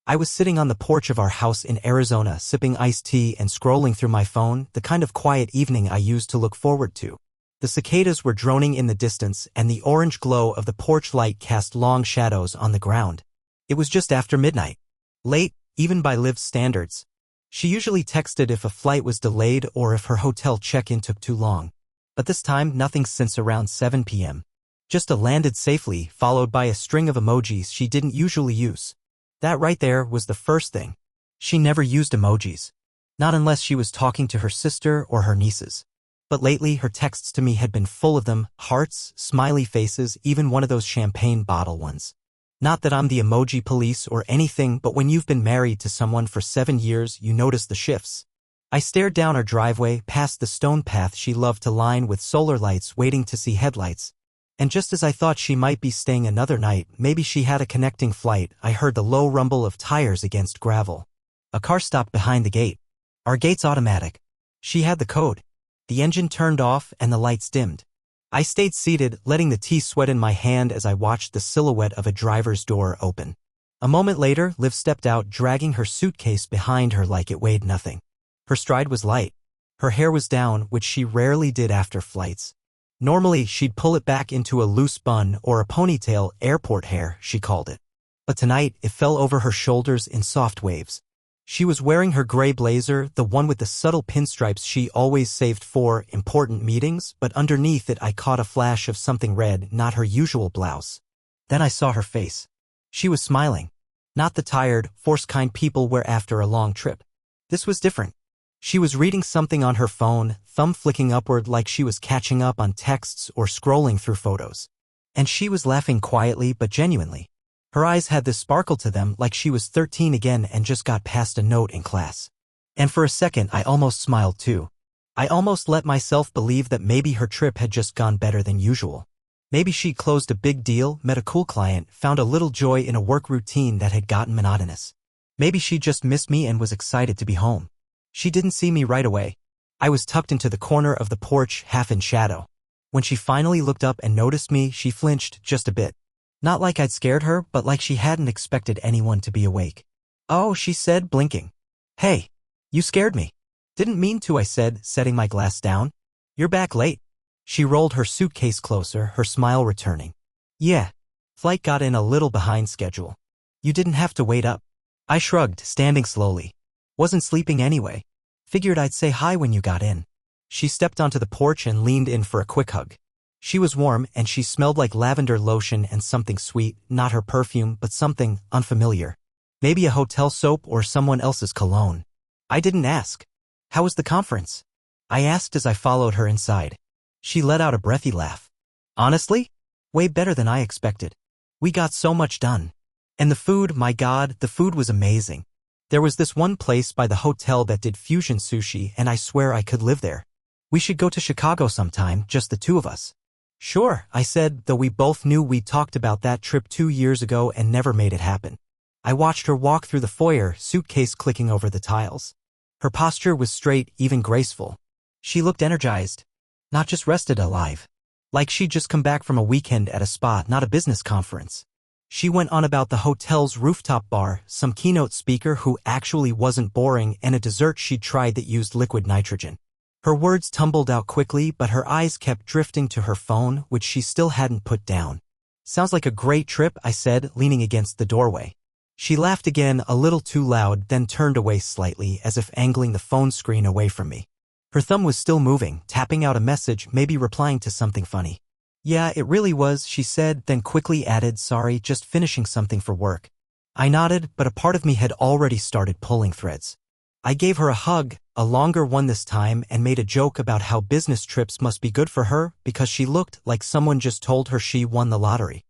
I was sitting on the porch of our house in Arizona sipping iced tea and scrolling through my phone, the kind of quiet evening I used to look forward to. The cicadas were droning in the distance and the orange glow of the porch light cast long shadows on the ground. It was just after midnight. Late, even by Liv's standards. She usually texted if a flight was delayed or if her hotel check-in took too long. But this time, nothing since around 7 p.m. Just a landed safely, followed by a string of emojis she didn't usually use. That right there was the first thing. She never used emojis. Not unless she was talking to her sister or her nieces. But lately, her texts to me had been full of them, hearts, smiley faces, even one of those champagne bottle ones. Not that I'm the emoji police or anything, but when you've been married to someone for 7 years, you notice the shifts. I stared down our driveway, past the stone path she loved to line with solar lights waiting to see headlights. And just as I thought she might be staying another night, maybe she had a connecting flight, I heard the low rumble of tires against gravel. A car stopped behind the gate. Our gate's automatic. She had the code. The engine turned off and the lights dimmed. I stayed seated, letting the tea sweat in my hand as I watched the silhouette of a driver's door open. A moment later, Liv stepped out, dragging her suitcase behind her like it weighed nothing. Her stride was light. Her hair was down, which she rarely did after flights. Normally, she'd pull it back into a loose bun or a ponytail, airport hair, she called it. But tonight, it fell over her shoulders in soft waves. She was wearing her gray blazer, the one with the subtle pinstripes she always saved for important meetings, but underneath it I caught a flash of something red, not her usual blouse. Then I saw her face. She was smiling. Not the tired, forced kind people wear after a long trip. This was different. She was reading something on her phone, thumb flicking upward like she was catching up on texts or scrolling through photos. And she was laughing quietly but genuinely. Her eyes had this sparkle to them like she was 13 again and just got past a note in class. And for a second I almost smiled too. I almost let myself believe that maybe her trip had just gone better than usual. Maybe she closed a big deal, met a cool client, found a little joy in a work routine that had gotten monotonous. Maybe she just missed me and was excited to be home. She didn't see me right away. I was tucked into the corner of the porch, half in shadow. When she finally looked up and noticed me, she flinched just a bit. Not like I'd scared her, but like she hadn't expected anyone to be awake. "Oh," she said, blinking. "Hey, you scared me." "Didn't mean to," I said, setting my glass down. "You're back late." She rolled her suitcase closer, her smile returning. "Yeah. Flight got in a little behind schedule. You didn't have to wait up." I shrugged, standing slowly. "Wasn't sleeping anyway. Figured I'd say hi when you got in." She stepped onto the porch and leaned in for a quick hug. She was warm, and she smelled like lavender lotion and something sweet, not her perfume, but something unfamiliar. Maybe a hotel soap or someone else's cologne. I didn't ask. "How was the conference?" I asked as I followed her inside. She let out a breathy laugh. "Honestly? Way better than I expected. We got so much done. And the food, my God, the food was amazing. There was this one place by the hotel that did fusion sushi, and I swear I could live there. We should go to Chicago sometime, just the two of us." "Sure," I said, though we both knew we'd talked about that trip 2 years ago and never made it happen. I watched her walk through the foyer, suitcase clicking over the tiles. Her posture was straight, even graceful. She looked energized. Not just rested, alive. Like she'd just come back from a weekend at a spa, not a business conference. She went on about the hotel's rooftop bar, some keynote speaker who actually wasn't boring, and a dessert she'd tried that used liquid nitrogen. Her words tumbled out quickly, but her eyes kept drifting to her phone, which she still hadn't put down. "Sounds like a great trip," I said, leaning against the doorway. She laughed again, a little too loud, then turned away slightly, as if angling the phone screen away from me. Her thumb was still moving, tapping out a message, maybe replying to something funny. "Yeah, it really was," she said, then quickly added, "Sorry, just finishing something for work." I nodded, but a part of me had already started pulling threads. I gave her a hug, a longer one this time, and made a joke about how business trips must be good for her because she looked like someone just told her she won the lottery.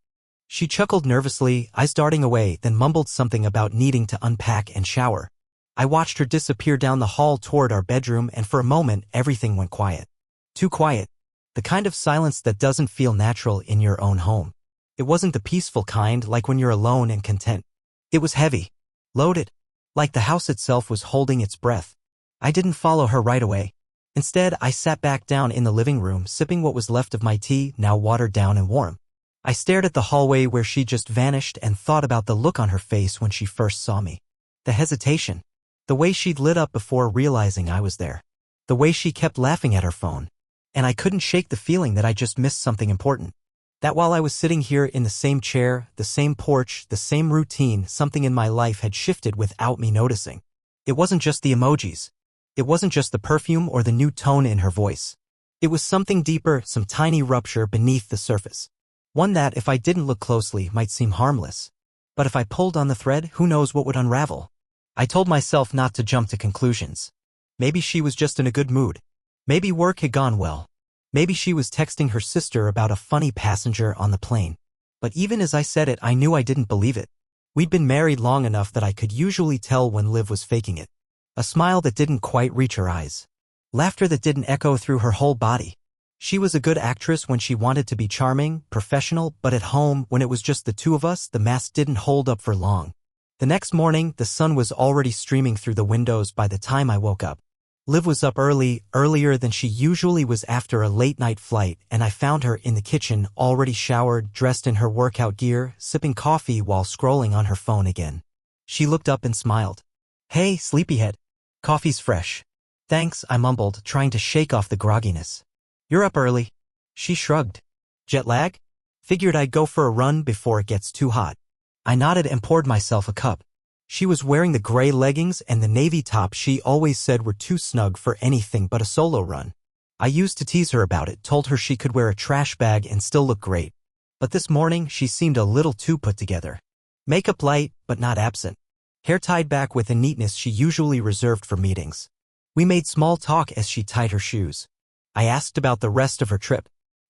She chuckled nervously, eyes darting away, then mumbled something about needing to unpack and shower. I watched her disappear down the hall toward our bedroom, and for a moment, everything went quiet. Too quiet. The kind of silence that doesn't feel natural in your own home. It wasn't the peaceful kind, like when you're alone and content. It was heavy. Loaded. Like the house itself was holding its breath. I didn't follow her right away. Instead, I sat back down in the living room, sipping what was left of my tea, now watered down and warm. I stared at the hallway where she just vanished and thought about the look on her face when she first saw me. The hesitation. The way she'd lit up before realizing I was there. The way she kept laughing at her phone. And I couldn't shake the feeling that I just missed something important. That while I was sitting here in the same chair, the same porch, the same routine, something in my life had shifted without me noticing. It wasn't just the emojis. It wasn't just the perfume or the new tone in her voice. It was something deeper, some tiny rupture beneath the surface. One that, if I didn't look closely, might seem harmless. But if I pulled on the thread, who knows what would unravel? I told myself not to jump to conclusions. Maybe she was just in a good mood. Maybe work had gone well. Maybe she was texting her sister about a funny passenger on the plane. But even as I said it, I knew I didn't believe it. We'd been married long enough that I could usually tell when Liv was faking it. A smile that didn't quite reach her eyes. Laughter that didn't echo through her whole body. She was a good actress when she wanted to be charming, professional, but at home, when it was just the two of us, the mask didn't hold up for long. The next morning, the sun was already streaming through the windows by the time I woke up. Liv was up early, earlier than she usually was after a late-night flight, and I found her in the kitchen, already showered, dressed in her workout gear, sipping coffee while scrolling on her phone again. She looked up and smiled. "Hey, sleepyhead. Coffee's fresh." "Thanks," I mumbled, trying to shake off the grogginess. "You're up early." She shrugged. "Jet lag? Figured I'd go for a run before it gets too hot." I nodded and poured myself a cup. She was wearing the gray leggings and the navy top she always said were too snug for anything but a solo run. I used to tease her about it, told her she could wear a trash bag and still look great. But this morning, she seemed a little too put together. Makeup light, but not absent. Hair tied back with a neatness she usually reserved for meetings. We made small talk as she tied her shoes. I asked about the rest of her trip.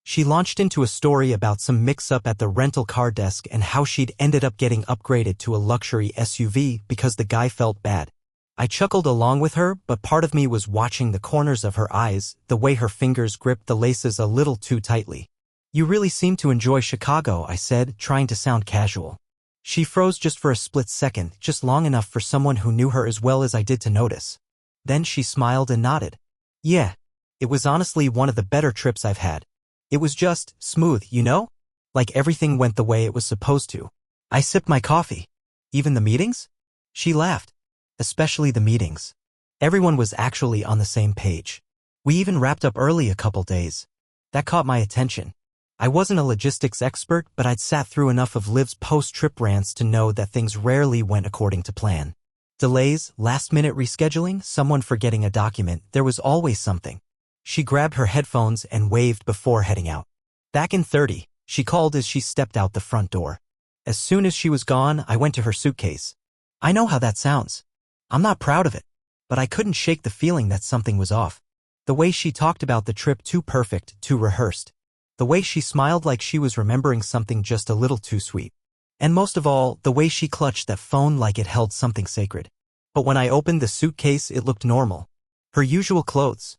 She launched into a story about some mix-up at the rental car desk and how she'd ended up getting upgraded to a luxury SUV because the guy felt bad. I chuckled along with her, but part of me was watching the corners of her eyes, the way her fingers gripped the laces a little too tightly. "You really seem to enjoy Chicago," I said, trying to sound casual. She froze just for a split second, just long enough for someone who knew her as well as I did to notice. Then she smiled and nodded. "Yeah. It was honestly one of the better trips I've had. It was just smooth, you know? Like everything went the way it was supposed to." I sipped my coffee. "Even the meetings?" She laughed. "Especially the meetings. Everyone was actually on the same page. We even wrapped up early a couple days. That caught my attention. I wasn't a logistics expert, but I'd sat through enough of Liv's post-trip rants to know that things rarely went according to plan. Delays, last-minute rescheduling, someone forgetting a document, there was always something. She grabbed her headphones and waved before heading out. "Back in 30, she called as she stepped out the front door. As soon as she was gone, I went to her suitcase. I know how that sounds. I'm not proud of it, but I couldn't shake the feeling that something was off. The way she talked about the trip too perfect, too rehearsed. The way she smiled like she was remembering something just a little too sweet. And most of all, the way she clutched that phone like it held something sacred. But when I opened the suitcase, it looked normal. Her usual clothes.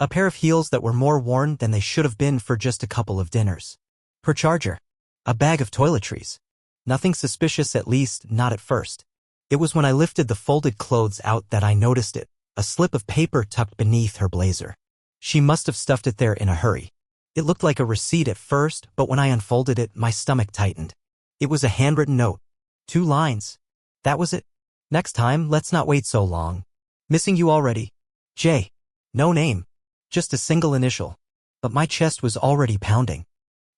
A pair of heels that were more worn than they should have been for just a couple of dinners. Her charger. A bag of toiletries. Nothing suspicious, at least, not at first. It was when I lifted the folded clothes out that I noticed it, a slip of paper tucked beneath her blazer. She must have stuffed it there in a hurry. It looked like a receipt at first, but when I unfolded it, my stomach tightened. It was a handwritten note. 2 lines. That was it. "Next time, let's not wait so long. Missing you already. J." No name. Just a single initial. But my chest was already pounding.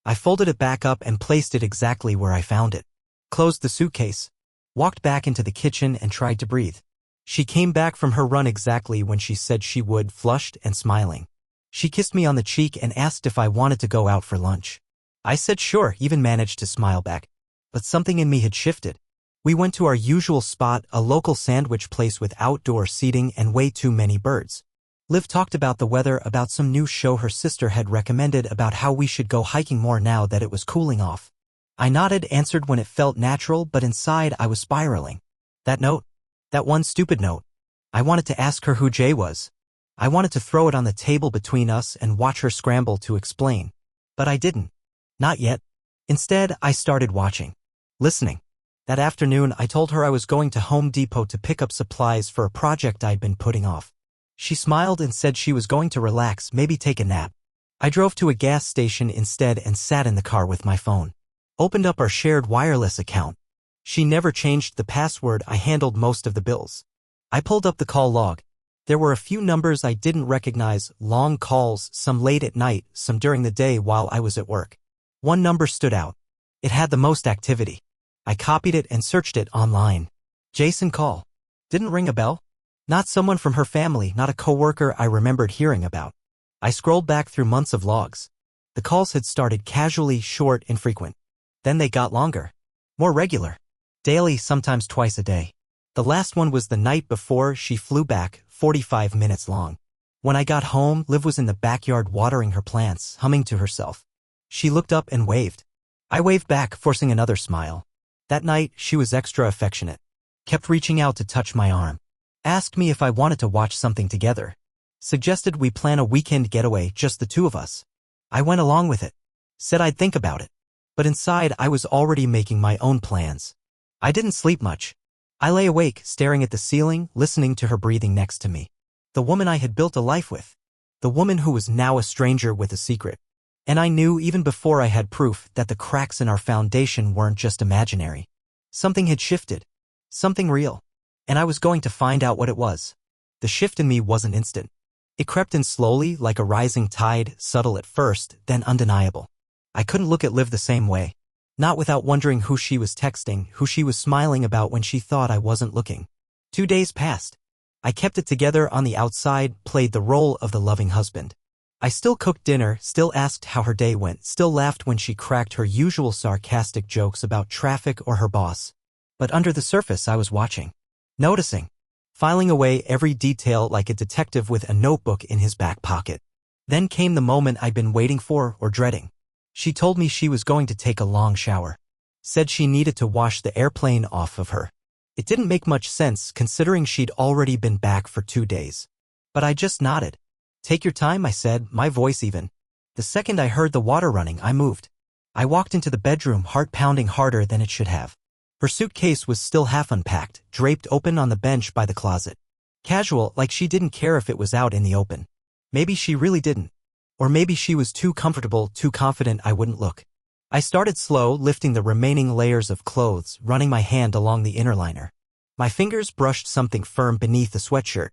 I folded it back up and placed it exactly where I found it. Closed the suitcase. Walked back into the kitchen and tried to breathe. She came back from her run exactly when she said she would, flushed and smiling. She kissed me on the cheek and asked if I wanted to go out for lunch. I said sure, even managed to smile back. But something in me had shifted. We went to our usual spot, a local sandwich place with outdoor seating and way too many birds. Liv talked about the weather, about some new show her sister had recommended, about how we should go hiking more now that it was cooling off. I nodded, answered when it felt natural, but inside I was spiraling. That note. That one stupid note. I wanted to ask her who Jay was. I wanted to throw it on the table between us and watch her scramble to explain. But I didn't. Not yet. Instead, I started watching. Listening. That afternoon, I told her I was going to Home Depot to pick up supplies for a project I'd been putting off. She smiled and said she was going to relax, maybe take a nap. I drove to a gas station instead and sat in the car with my phone. Opened up our shared wireless account. She never changed the password. I handled most of the bills. I pulled up the call log. There were a few numbers I didn't recognize, long calls, some late at night, some during the day while I was at work. One number stood out. It had the most activity. I copied it and searched it online. Jason call. Didn't ring a bell? Not someone from her family, not a coworker I remembered hearing about. I scrolled back through months of logs. The calls had started casually, short, infrequent. Then they got longer. More regular. Daily, sometimes twice a day. The last one was the night before she flew back, 45 minutes long. When I got home, Liv was in the backyard watering her plants, humming to herself. She looked up and waved. I waved back, forcing another smile. That night, she was extra affectionate. Kept reaching out to touch my arm. Asked me if I wanted to watch something together. Suggested we plan a weekend getaway, just the two of us. I went along with it. Said I'd think about it. But inside, I was already making my own plans. I didn't sleep much. I lay awake, staring at the ceiling, listening to her breathing next to me. The woman I had built a life with. The woman who was now a stranger with a secret. And I knew even before I had proof that the cracks in our foundation weren't just imaginary. Something had shifted. Something real. And I was going to find out what it was. The shift in me wasn't instant. It crept in slowly, like a rising tide, subtle at first, then undeniable. I couldn't look at Liv the same way. Not without wondering who she was texting, who she was smiling about when she thought I wasn't looking. 2 days passed. I kept it together on the outside, played the role of the loving husband. I still cooked dinner, still asked how her day went, still laughed when she cracked her usual sarcastic jokes about traffic or her boss. But under the surface I was watching. Noticing. Filing away every detail like a detective with a notebook in his back pocket. Then came the moment I'd been waiting for or dreading. She told me she was going to take a long shower. Said she needed to wash the airplane off of her. It didn't make much sense considering she'd already been back for 2 days. But I just nodded. Take your time, I said, my voice even. The second I heard the water running, I moved. I walked into the bedroom, heart pounding harder than it should have. Her suitcase was still half unpacked, draped open on the bench by the closet. Casual, like she didn't care if it was out in the open. Maybe she really didn't. Or maybe she was too comfortable, too confident I wouldn't look. I started slow, lifting the remaining layers of clothes, running my hand along the inner liner. My fingers brushed something firm beneath the sweatshirt.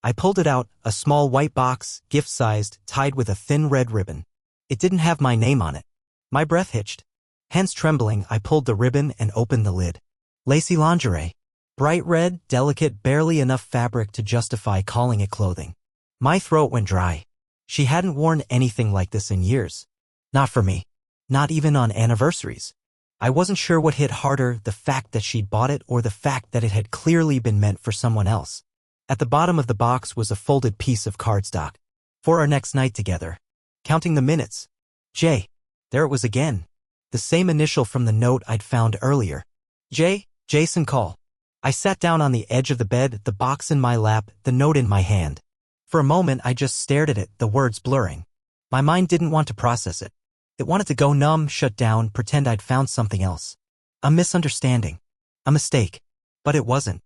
I pulled it out, a small white box, gift-sized, tied with a thin red ribbon. It didn't have my name on it. My breath hitched. Hands trembling, I pulled the ribbon and opened the lid. Lacy lingerie. Bright red, delicate, barely enough fabric to justify calling it clothing. My throat went dry. She hadn't worn anything like this in years. Not for me. Not even on anniversaries. I wasn't sure what hit harder, the fact that she'd bought it or the fact that it had clearly been meant for someone else. At the bottom of the box was a folded piece of cardstock. For our next night together. Counting the minutes. J. There it was again. The same initial from the note I'd found earlier. J. Jason call. I sat down on the edge of the bed, the box in my lap, the note in my hand. For a moment I just stared at it, the words blurring. My mind didn't want to process it. It wanted to go numb, shut down, pretend I'd found something else. A misunderstanding. A mistake. But it wasn't.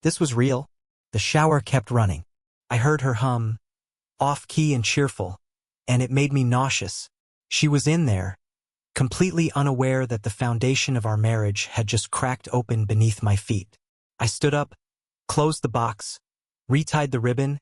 This was real. The shower kept running. I heard her hum. Off-key and cheerful. And it made me nauseous. She was in there. Completely unaware that the foundation of our marriage had just cracked open beneath my feet. I stood up, closed the box, retied the ribbon,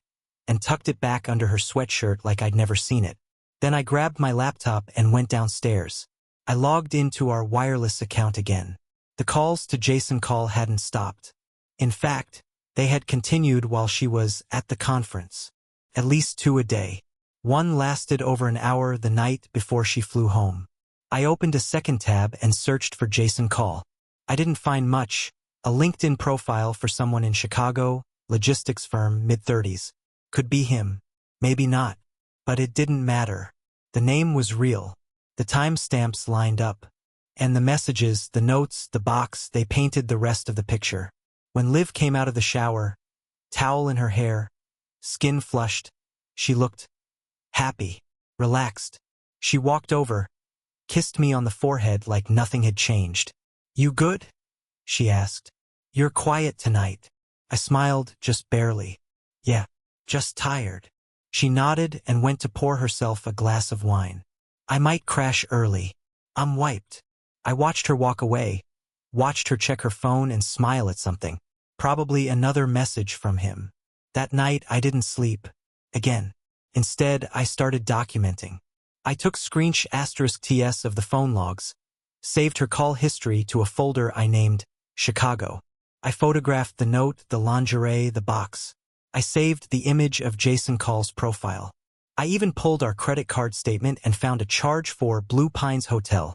and tucked it back under her sweatshirt like I'd never seen it. Then I grabbed my laptop and went downstairs. I logged into our wireless account again. The calls to Jason call hadn't stopped. In fact, they had continued while she was at the conference. At least 2 a day. One lasted over an hour the night before she flew home. I opened a second tab and searched for Jason call. I didn't find much. A LinkedIn profile for someone in Chicago, logistics firm, mid-30s. Could be him. Maybe not. But it didn't matter. The name was real. The timestamps lined up. And the messages, the notes, the box, they painted the rest of the picture. When Liv came out of the shower, towel in her hair, skin flushed, she looked happy, relaxed. She walked over, kissed me on the forehead like nothing had changed. You good? She asked. You're quiet tonight. I smiled, just barely. Yeah, just tired. She nodded and went to pour herself a glass of wine. I might crash early. I'm wiped. I watched her walk away, watched her check her phone and smile at something. Probably another message from him. That night, I didn't sleep. Again. Instead, I started documenting. I took *TS of the phone logs, saved her call history to a folder I named Chicago. I photographed the note, the lingerie, the box. I saved the image of Jason Call's profile. I even pulled our credit card statement and found a charge for Blue Pines Hotel,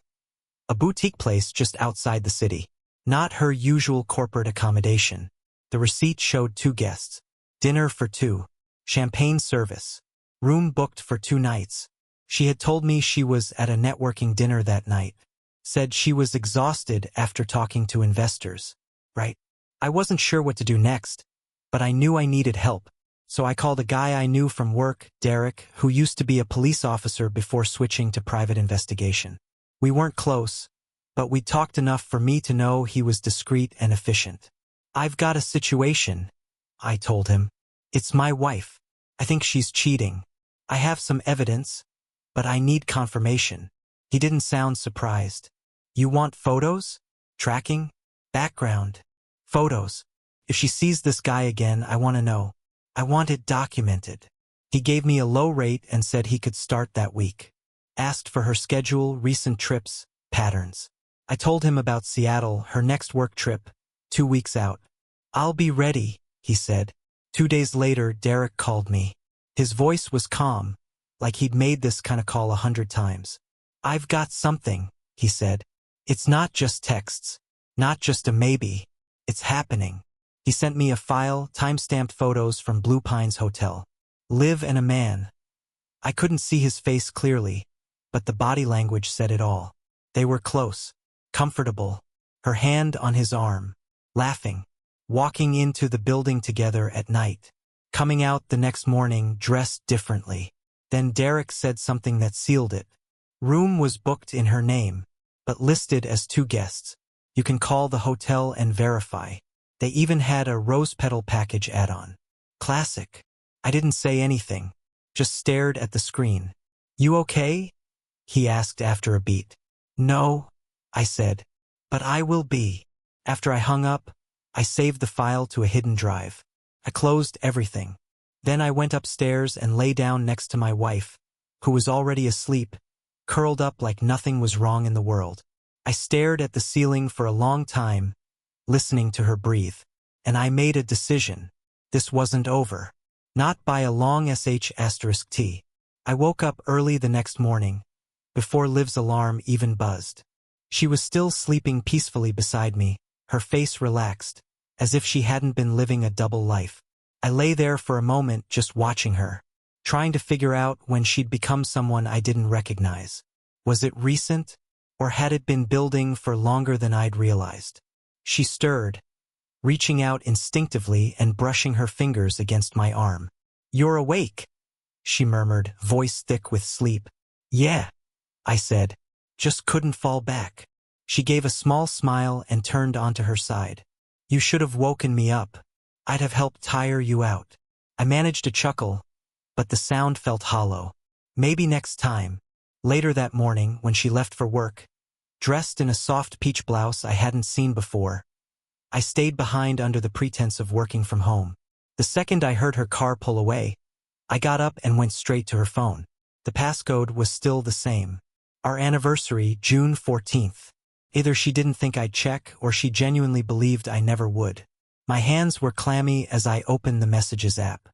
a boutique place just outside the city. Not her usual corporate accommodation. The receipt showed 2 guests. Dinner for 2. Champagne service. Room booked for 2 nights. She had told me she was at a networking dinner that night. Said she was exhausted after talking to investors. Right. I wasn't sure what to do next, but I knew I needed help. So I called a guy I knew from work, Derek, who used to be a police officer before switching to private investigation. We weren't close, but we talked enough for me to know he was discreet and efficient. I've got a situation, I told him. It's my wife. I think she's cheating. I have some evidence, but I need confirmation. He didn't sound surprised. You want photos? Tracking? Background? Photos. If she sees this guy again, I want to know. I want it documented. He gave me a low rate and said he could start that week. Asked for her schedule, recent trips, patterns. I told him about Seattle, her next work trip, 2 weeks out. I'll be ready, he said. 2 days later, Derek called me. His voice was calm, like he'd made this kind of call 100 times. I've got something, he said. It's not just texts, not just a maybe. It's happening. He sent me a file, time-stamped photos from Blue Pines Hotel. Liv and a man. I couldn't see his face clearly, but the body language said it all. They were close, comfortable, her hand on his arm, laughing, walking into the building together at night, coming out the next morning dressed differently. Then Derek said something that sealed it. Room was booked in her name, but listed as 2 guests. You can call the hotel and verify. They even had a rose petal package add-on. Classic. I didn't say anything, just stared at the screen. You okay? He asked after a beat. No, I said, but I will be. After I hung up, I saved the file to a hidden drive. I closed everything. Then I went upstairs and lay down next to my wife, who was already asleep, curled up like nothing was wrong in the world. I stared at the ceiling for a long time, listening to her breathe. And I made a decision. This wasn't over. Not by a long *T. I woke up early the next morning, before Liv's alarm even buzzed. She was still sleeping peacefully beside me, her face relaxed, as if she hadn't been living a double life. I lay there for a moment just watching her, trying to figure out when she'd become someone I didn't recognize. Was it recent, or had it been building for longer than I'd realized? She stirred, reaching out instinctively and brushing her fingers against my arm. You're awake, she murmured, voice thick with sleep. Yeah, I said, just couldn't fall back. She gave a small smile and turned onto her side. You should have woken me up. I'd have helped tire you out. I managed to chuckle, but the sound felt hollow. Maybe next time. Later that morning, when she left for work, dressed in a soft peach blouse I hadn't seen before, I stayed behind under the pretense of working from home. The second I heard her car pull away, I got up and went straight to her phone. The passcode was still the same. Our anniversary, June 14th. Either she didn't think I'd check, or she genuinely believed I never would. My hands were clammy as I opened the Messages app.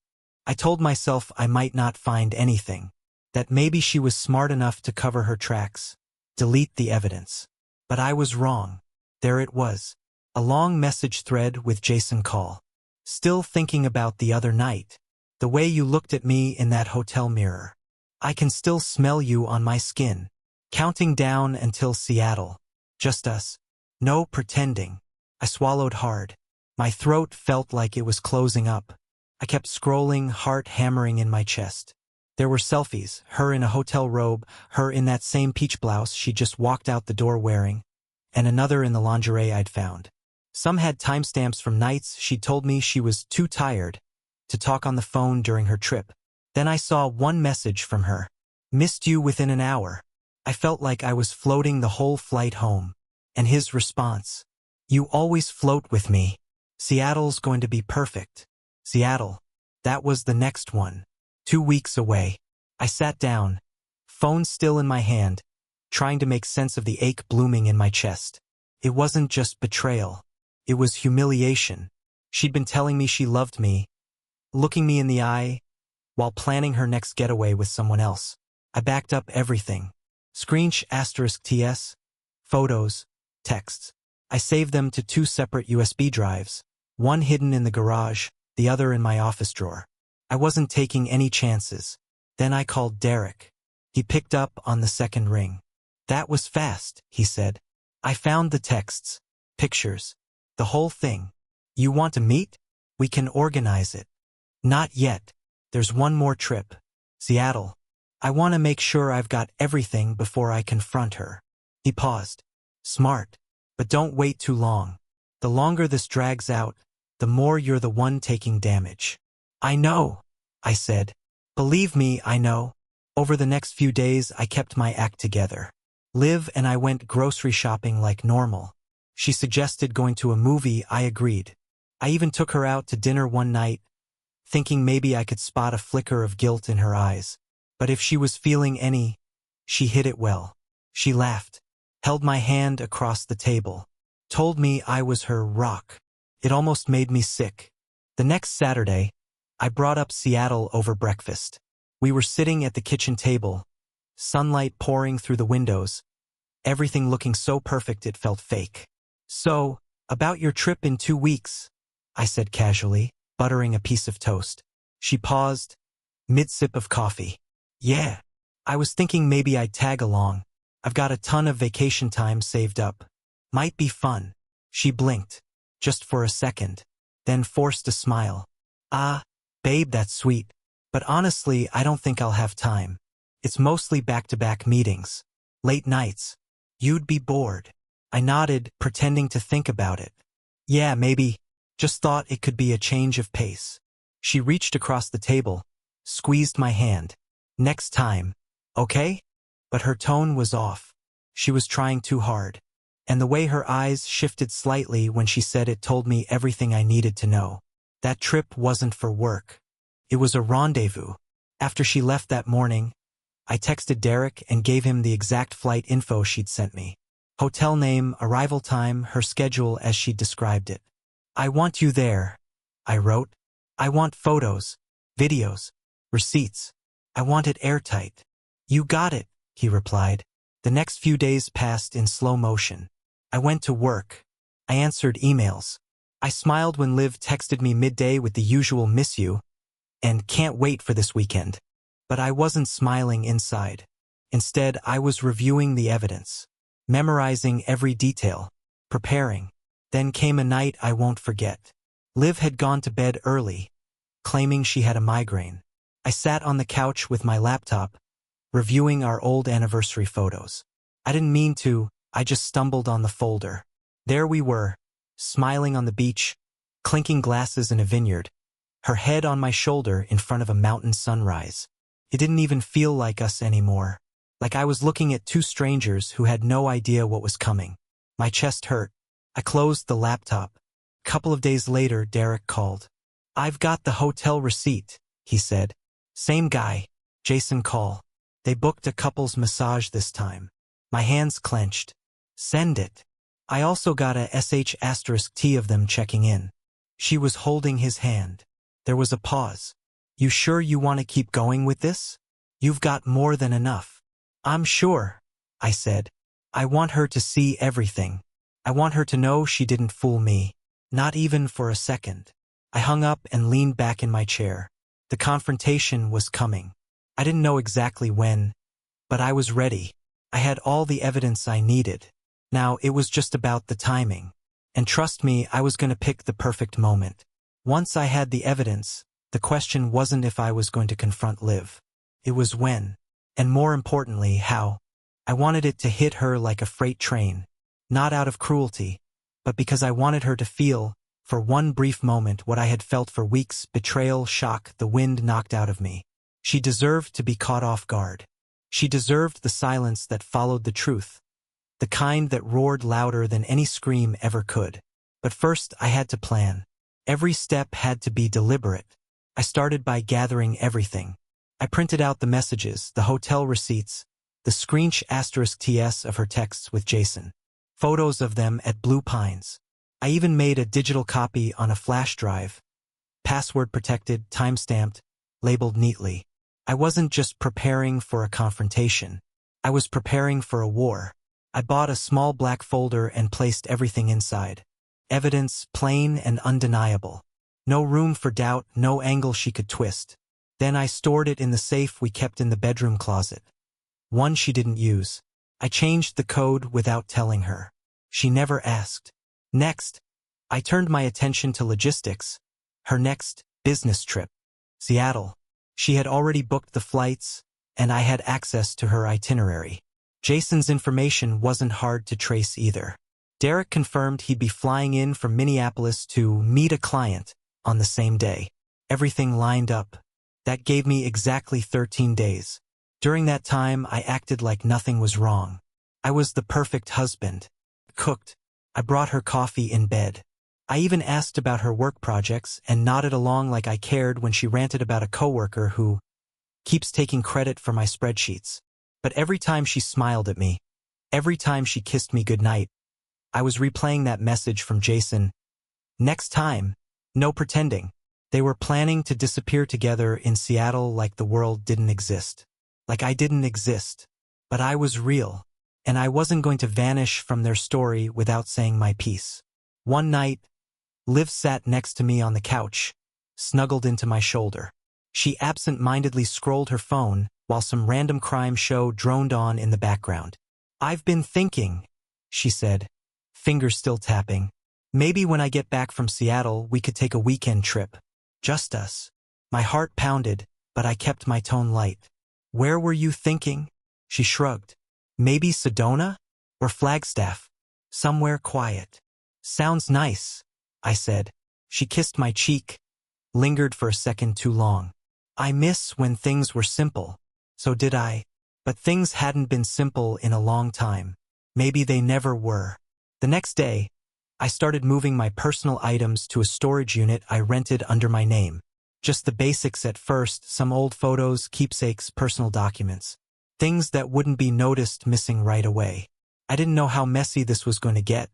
I told myself I might not find anything, that maybe she was smart enough to cover her tracks, delete the evidence. But I was wrong. There it was. A long message thread with Jason Call. Still thinking about the other night. The way you looked at me in that hotel mirror. I can still smell you on my skin. Counting down until Seattle. Just us. No pretending. I swallowed hard. My throat felt like it was closing up. I kept scrolling, heart hammering in my chest. There were selfies, her in a hotel robe, her in that same peach blouse she just walked out the door wearing, and another in the lingerie I'd found. Some had timestamps from nights she'd told me she was too tired to talk on the phone during her trip. Then I saw one message from her. Missed you within an hour. I felt like I was floating the whole flight home. And his response. You always float with me. Seattle's going to be perfect. Seattle. That was the next one. 2 weeks away. I sat down, phone still in my hand, trying to make sense of the ache blooming in my chest. It wasn't just betrayal. It was humiliation. She'd been telling me she loved me, looking me in the eye, while planning her next getaway with someone else. I backed up everything. *TS, photos, texts. I saved them to 2 separate USB drives, one hidden in the garage, the other in my office drawer. I wasn't taking any chances. Then I called Derek. He picked up on the second ring. That was fast, he said. I found the texts, pictures, the whole thing. You want to meet? We can organize it. Not yet. There's one more trip. Seattle. I want to make sure I've got everything before I confront her. He paused. Smart. But don't wait too long. The longer this drags out, the more you're the one taking damage. I know, I said. Believe me, I know. Over the next few days, I kept my act together. Liv and I went grocery shopping like normal. She suggested going to a movie. I agreed. I even took her out to dinner one night, thinking maybe I could spot a flicker of guilt in her eyes. But if she was feeling any, she hid it well. She laughed, held my hand across the table, told me I was her rock. It almost made me sick. The next Saturday, I brought up Seattle over breakfast. We were sitting at the kitchen table, sunlight pouring through the windows, everything looking so perfect it felt fake. So, about your trip in 2 weeks, I said casually, buttering a piece of toast. She paused, mid-sip of coffee. Yeah, I was thinking maybe I'd tag along. I've got a ton of vacation time saved up. Might be fun. She blinked, just for a second, then forced a smile. Ah, babe, that's sweet. But honestly, I don't think I'll have time. It's mostly back-to-back meetings. Late nights. You'd be bored. I nodded, pretending to think about it. Yeah, maybe. Just thought it could be a change of pace. She reached across the table, squeezed my hand. Next time, okay? But her tone was off. She was trying too hard. And the way her eyes shifted slightly when she said it told me everything I needed to know. That trip wasn't for work. It was a rendezvous. After she left that morning, I texted Derek and gave him the exact flight info she'd sent me. Hotel name, arrival time, her schedule as she'd described it. I want you there, I wrote. I want photos, videos, receipts. I want it airtight. You got it, he replied. The next few days passed in slow motion. I went to work. I answered emails. I smiled when Liv texted me midday with the usual miss you and can't wait for this weekend. But I wasn't smiling inside. Instead, I was reviewing the evidence, memorizing every detail, preparing. Then came a night I won't forget. Liv had gone to bed early, claiming she had a migraine. I sat on the couch with my laptop, reviewing our old anniversary photos. I didn't mean to, I just stumbled on the folder. There we were, smiling on the beach, clinking glasses in a vineyard, her head on my shoulder in front of a mountain sunrise. It didn't even feel like us anymore, like I was looking at 2 strangers who had no idea what was coming. My chest hurt. I closed the laptop. A couple of days later, Derek called. I've got the hotel receipt, he said. Same guy, Jason Call. They booked a couple's massage this time. My hands clenched. Send it. I also got a *T of them checking in. She was holding his hand. There was a pause. You sure you want to keep going with this? You've got more than enough. I'm sure, I said. I want her to see everything. I want her to know she didn't fool me. Not even for a second. I hung up and leaned back in my chair. The confrontation was coming. I didn't know exactly when, but I was ready. I had all the evidence I needed. Now it was just about the timing. And trust me, I was going to pick the perfect moment. Once I had the evidence, the question wasn't if I was going to confront Liv. It was when. And more importantly, how. I wanted it to hit her like a freight train. Not out of cruelty, but because I wanted her to feel, for one brief moment, what I had felt for weeks: betrayal, shock, the wind knocked out of me. She deserved to be caught off guard. She deserved the silence that followed the truth. the kind that roared louder than any scream ever could. But first I had to plan. Every step had to be deliberate. I started by gathering everything. I printed out the messages, the hotel receipts, the screensh *TS of her texts with Jason, photos of them at Blue Pines. I even made a digital copy on a flash drive, password protected, time-stamped, labeled neatly. I wasn't just preparing for a confrontation. I was preparing for a war. I bought a small black folder and placed everything inside. Evidence, plain and undeniable. No room for doubt, no angle she could twist. Then I stored it in the safe we kept in the bedroom closet. One she didn't use. I changed the code without telling her. She never asked. Next, I turned my attention to logistics. Her next business trip. Seattle. She had already booked the flights, and I had access to her itinerary. Jason's information wasn't hard to trace either. Derek confirmed he'd be flying in from Minneapolis to meet a client on the same day. Everything lined up. That gave me exactly 13 days. During that time, I acted like nothing was wrong. I was the perfect husband. Cooked. I brought her coffee in bed. I even asked about her work projects and nodded along like I cared when she ranted about a coworker who keeps taking credit for my spreadsheets. But every time she smiled at me, every time she kissed me goodnight, I was replaying that message from Jason. Next time, no pretending. They were planning to disappear together in Seattle like the world didn't exist. Like I didn't exist. But I was real. And I wasn't going to vanish from their story without saying my piece. One night, Liv sat next to me on the couch, snuggled into my shoulder. She absent-mindedly scrolled her phone while some random crime show droned on in the background. "I've been thinking," she said, fingers still tapping. "Maybe when I get back from Seattle, we could take a weekend trip. Just us." My heart pounded, but I kept my tone light. "Where were you thinking?" She shrugged. "Maybe Sedona? Or Flagstaff? Somewhere quiet." "Sounds nice," I said. She kissed my cheek, lingered for a second too long. I miss when things were simple. So did I. But things hadn't been simple in a long time. Maybe they never were. The next day, I started moving my personal items to a storage unit I rented under my name. Just the basics at first, some old photos, keepsakes, personal documents. Things that wouldn't be noticed missing right away. I didn't know how messy this was going to get,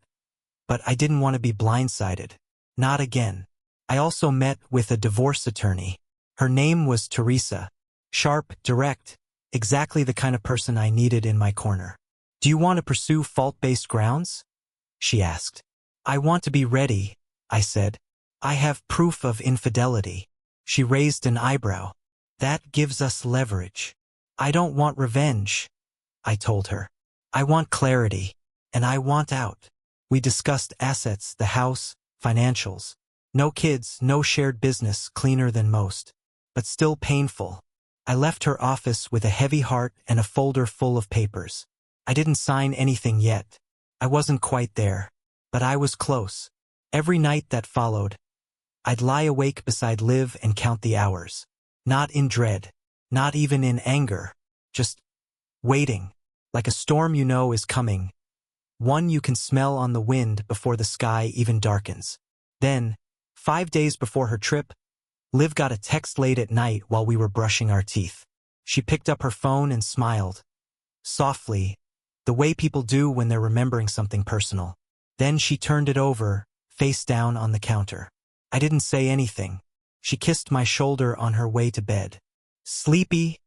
but I didn't want to be blindsided. Not again. I also met with a divorce attorney. Her name was Teresa. Sharp, direct, exactly the kind of person I needed in my corner. "Do you want to pursue fault-based grounds?" she asked. "I want to be ready," I said. "I have proof of infidelity." She raised an eyebrow. "That gives us leverage." "I don't want revenge," I told her. "I want clarity, and I want out." We discussed assets, the house, financials. No kids, no shared business, cleaner than most. But still painful. I left her office with a heavy heart and a folder full of papers. I didn't sign anything yet. I wasn't quite there. But I was close. Every night that followed, I'd lie awake beside Liv and count the hours. Not in dread. Not even in anger. Just waiting. Like a storm you know is coming. One you can smell on the wind before the sky even darkens. Then, 5 days before her trip, Liv got a text late at night while we were brushing our teeth. She picked up her phone and smiled. Softly, the way people do when they're remembering something personal. Then she turned it over, face down on the counter. I didn't say anything. She kissed my shoulder on her way to bed. "Sleepy?"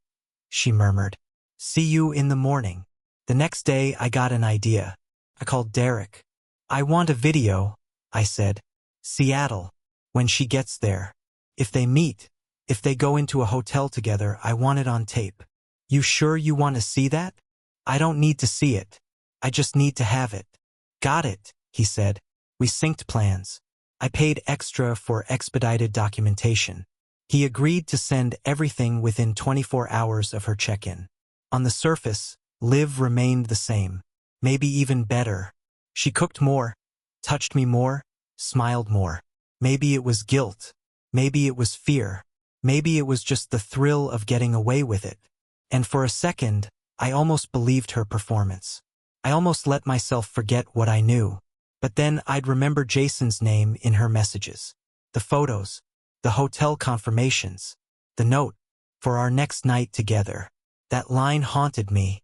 she murmured. "See you in the morning." The next day I got an idea. I called Derek. "I want a video," I said. "Seattle. When she gets there. If they meet, if they go into a hotel together, I want it on tape." "You sure you want to see that?" "I don't need to see it. I just need to have it." "Got it," he said. We synced plans. I paid extra for expedited documentation. He agreed to send everything within 24 hours of her check-in. On the surface, Liv remained the same. Maybe even better. She cooked more, touched me more, smiled more. Maybe it was guilt. Maybe it was fear. Maybe it was just the thrill of getting away with it. And for a second, I almost believed her performance. I almost let myself forget what I knew. But then I'd remember Jason's name in her messages. The photos, the hotel confirmations, the note for our next night together. That line haunted me.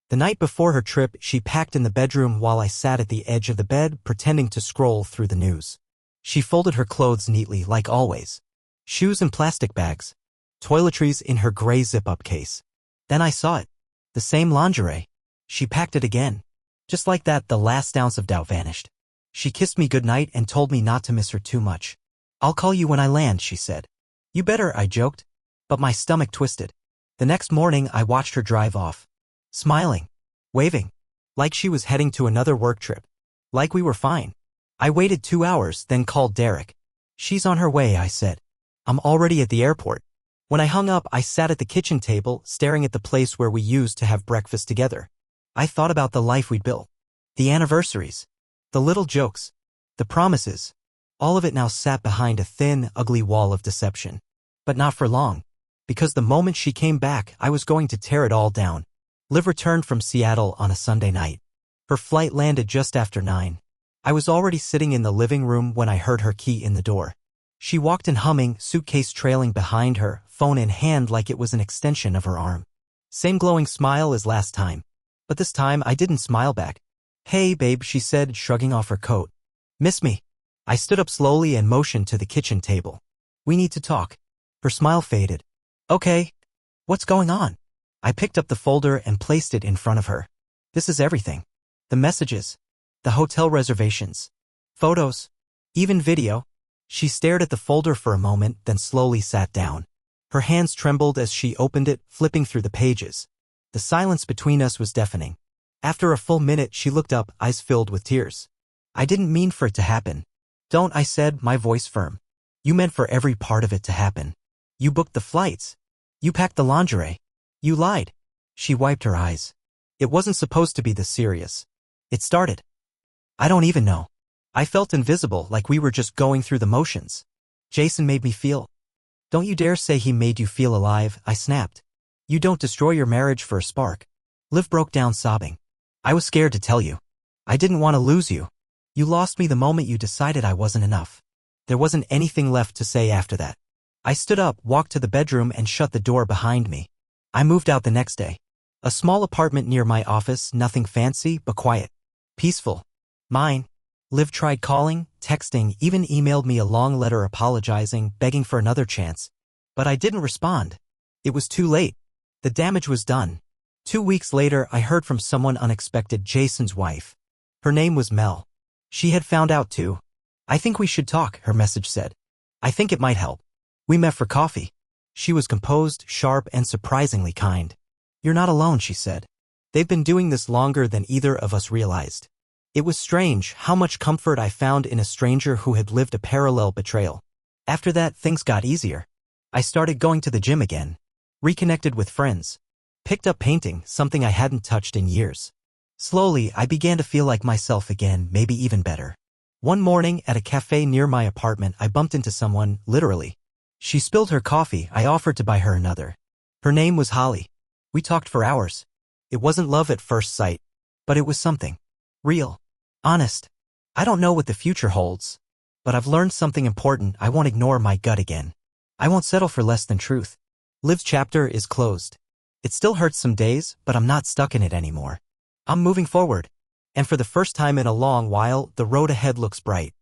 The night before her trip, she packed in the bedroom while I sat at the edge of the bed pretending to scroll through the news. She folded her clothes neatly, like always. Shoes in plastic bags. Toiletries in her gray zip-up case. Then I saw it. The same lingerie. She packed it again. Just like that, the last ounce of doubt vanished. She kissed me goodnight and told me not to miss her too much. "I'll call you when I land," she said. "You better," I joked. But my stomach twisted. The next morning, I watched her drive off. Smiling. Waving. Like she was heading to another work trip. Like we were fine. I waited 2 hours, then called Derek. "She's on her way," I said. "I'm already at the airport." When I hung up, I sat at the kitchen table, staring at the place where we used to have breakfast together. I thought about the life we'd built. The anniversaries. The little jokes. The promises. All of it now sat behind a thin, ugly wall of deception. But not for long. Because the moment she came back, I was going to tear it all down. Liv returned from Seattle on a Sunday night. Her flight landed just after 9. I was already sitting in the living room when I heard her key in the door. She walked in humming, suitcase trailing behind her, phone in hand like it was an extension of her arm. Same glowing smile as last time. But this time I didn't smile back. "Hey, babe," she said, shrugging off her coat. "Miss me?" I stood up slowly and motioned to the kitchen table. "We need to talk." Her smile faded. "Okay. What's going on?" I picked up the folder and placed it in front of her. "This is everything. The messages. The hotel reservations. Photos. Even video." She stared at the folder for a moment, then slowly sat down. Her hands trembled as she opened it, flipping through the pages. The silence between us was deafening. After a full minute, she looked up, eyes filled with tears. "I didn't mean for it to happen." "Don't," I said, my voice firm. "You meant for every part of it to happen. You booked the flights. You packed the lingerie. You lied." She wiped her eyes. "It wasn't supposed to be this serious. It started. I don't even know. I felt invisible, like we were just going through the motions. Jason made me feel." "Don't you dare say he made you feel alive," I snapped. "You don't destroy your marriage for a spark." Liv broke down sobbing. "I was scared to tell you. I didn't want to lose you. You lost me the moment you decided I wasn't enough." There wasn't anything left to say after that. I stood up, walked to the bedroom, and shut the door behind me. I moved out the next day. A small apartment near my office, nothing fancy, but quiet. Peaceful. Mine. Liv tried calling, texting, even emailed me a long letter apologizing, begging for another chance. But I didn't respond. It was too late. The damage was done. 2 weeks later, I heard from someone unexpected, Jason's wife. Her name was Mel. She had found out too. "I think we should talk," her message said. "I think it might help." We met for coffee. She was composed, sharp, and surprisingly kind. "You're not alone," she said. "They've been doing this longer than either of us realized." It was strange how much comfort I found in a stranger who had lived a parallel betrayal. After that, things got easier. I started going to the gym again. Reconnected with friends. Picked up painting, something I hadn't touched in years. Slowly, I began to feel like myself again, maybe even better. One morning, at a cafe near my apartment, I bumped into someone, literally. She spilled her coffee. I offered to buy her another. Her name was Holly. We talked for hours. It wasn't love at first sight, but it was something. Real. Honest. I don't know what the future holds, but I've learned something important. I won't ignore my gut again. I won't settle for less than truth. Liv's chapter is closed. It still hurts some days, but I'm not stuck in it anymore. I'm moving forward. And for the first time in a long while, the road ahead looks bright.